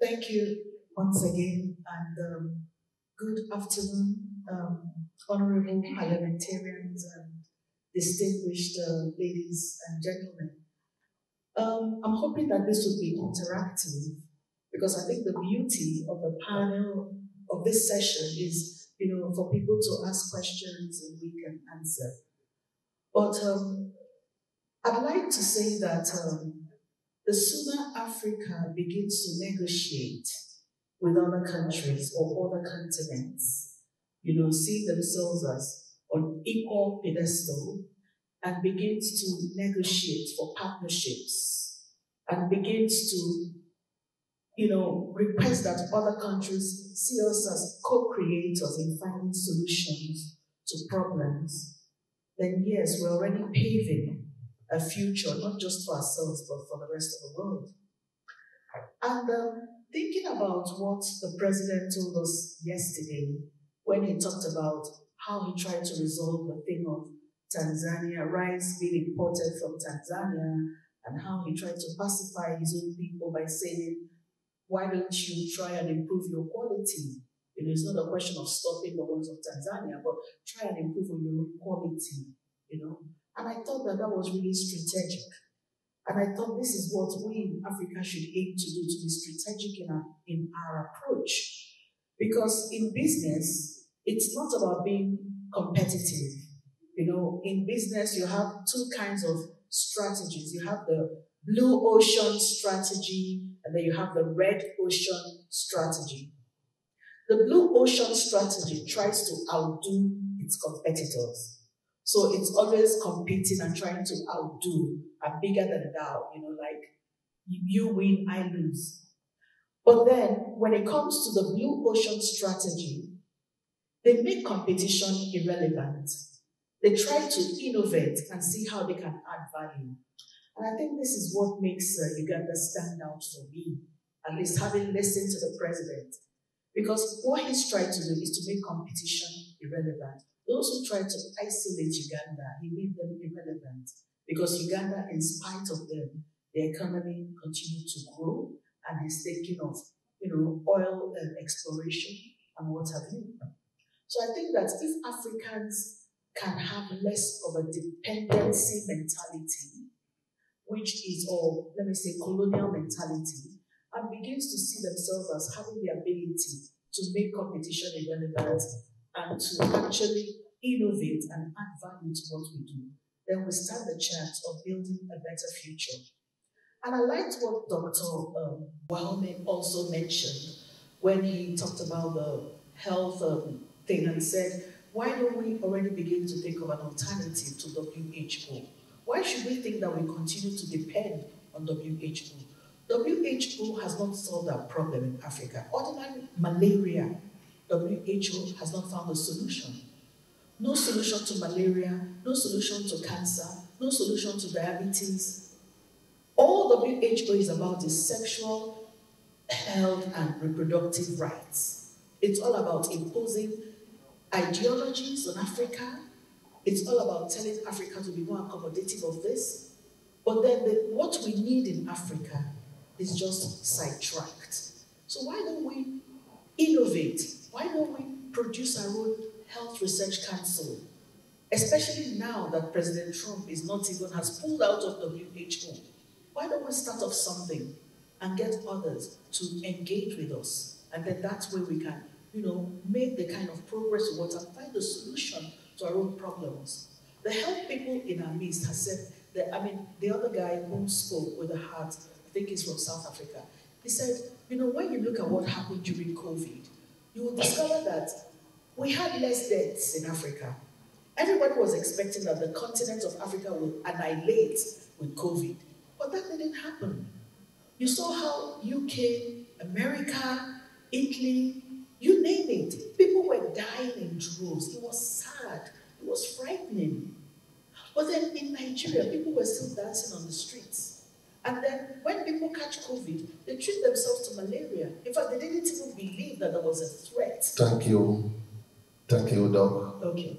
Thank you once again, and good afternoon, honorable parliamentarians and distinguished ladies and gentlemen. I'm hoping that this will be interactive because I think the beauty of the panel of this session is, for people to ask questions and we can answer. But I'd like to say that the sooner Africa begins to negotiate with other countries or other continents, see themselves as on equal pedestal and begins to negotiate for partnerships and begins to, request that other countries see us as co-creators in finding solutions to problems, then yes, we're already paving a future, not just for ourselves, but for the rest of the world. And thinking about what the president told us yesterday when he talked about how he tried to resolve the thing of Tanzania, rice being imported from Tanzania, and how he tried to pacify his own people by saying, why don't you try and improve your quality? It's not a question of stopping the ones of Tanzania, but try and improve on your own quality, And I thought that was really strategic. And I thought this is what we in Africa should aim to do, to be strategic in our approach. Because in business, it's not about being competitive. In business, you have two kinds of strategies. You have the blue ocean strategy, and then you have the red ocean strategy. The blue ocean strategy tries to outdo its competitors. So it's always competing and trying to outdo and bigger than thou, like you win, I lose. But then when it comes to the blue ocean strategy, they make competition irrelevant. They try to innovate and see how they can add value. And I think this is what makes Uganda stand out for me, at least having listened to the president. Because what he's tried to do is to make competition irrelevant. Those who tried to isolate Uganda, he made them irrelevant. Because Uganda, in spite of them, the economy continued to grow and is taking off, oil exploration and what have you. So I think that if Africans can have less of a dependency mentality, which is, or let me say, colonial mentality, and begins to see themselves as having the ability to make competition irrelevant and to actually innovate and add value to what we do, then we stand the chance of building a better future. And I liked what Dr. Wahome also mentioned when he talked about the health thing and said, why don't we already begin to think of an alternative to WHO? Why should we think that we continue to depend on WHO? WHO has not solved that problem in Africa. Ordinary malaria, WHO has not found a solution. No solution to malaria, no solution to cancer, no solution to diabetes. All WHO is about is sexual health and reproductive rights. It's all about imposing ideologies on Africa. It's all about telling Africa to be more accommodative of this. But then what we need in Africa is just sidetracked. So why don't we innovate? Why don't we produce our own health research council? Especially now that President Trump has pulled out of WHO. Why don't we start off something and get others to engage with us? And then that's where we can, make the kind of progress we want and find a solution to our own problems. The health people in our midst has said that, the other guy who spoke with a heart, I think he's from South Africa, he said, when you look at what happened during COVID, you will discover that we had less deaths in Africa. Everybody was expecting that the continent of Africa will annihilate with COVID, but that didn't happen. You saw how UK, America, Italy, you name it, people were dying in droves. It was sad, it was frightening. But then in Nigeria, people were still dancing on the streets. And then when people catch COVID, they treat themselves to malaria. In fact, they didn't even believe that there was a threat. Thank you. Thank you, Doc. Okay.